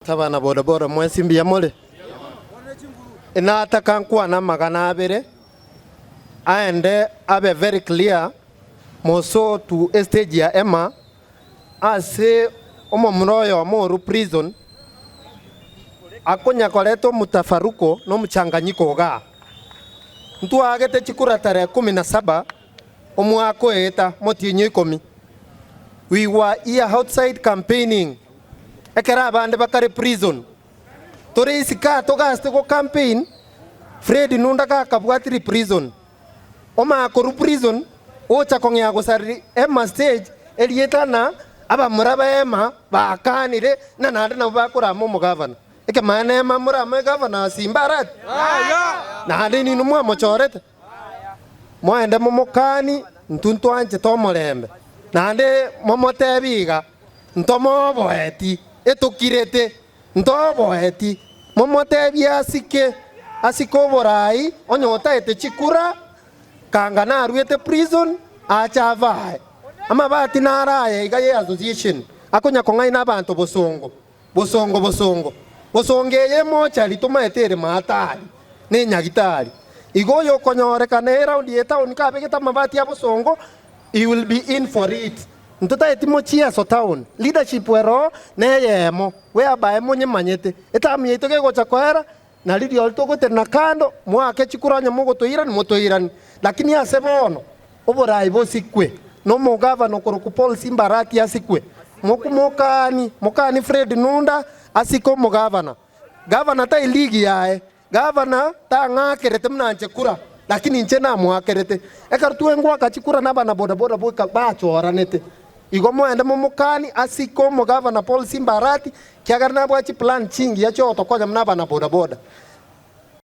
tabana boda boda mwesi mbia mole inataka nkwana magana abere aende abe very clear moso to stage ya Emma ase omomroyo moru prison akonya koleto mutafaruko no mchanganyiko ga ntu agete chikura tarehe 17 omwako eta motinyo 10 we were here outside campaigning ekera bande bakare prison tore isika togaste go campaign Fred nunda ka kabwatiri prison oma koru prison ocha kongya gosari Emma stage elietana aba muraba Emma bakanire na nande na bakura mo governor eke mane Emma murama governor simbarat nande ni numwa mochorete moende momokani ntuntu anje tomolembe nande momotebiga ntomo boeti etokirete ntoboeti momotebia asiko borai onyota ete chikura kangana aruete prison achavae ama bati naraye igaye association akonya kongai na bantu bosongo ye mocha lituma etere matari ne nyagitari igoyo konyoreka ne round yeta onikabegeta mabati ya bosongo he will be in for it ntota etimo chia so town leadership wero neyemo whereby monye manyete etami itoke gocha kwera na lidi altogote na kando mwake chikuranya motoiran lakini asebono oborai bosikwe no mogava no koroku Paul Simbarati asikwe mokani Fred Nunda asiko mogavana gavana ta iligi yae gavana ta ngakerete mnanje kura lakini nche na mwakerete ekartu engwa kachikura na bana boda boka bachoranete igomo ende momokani asiko mogavana Paul Simbarati kiagarna bwachi plan chingi yacho otokonya mna bana boda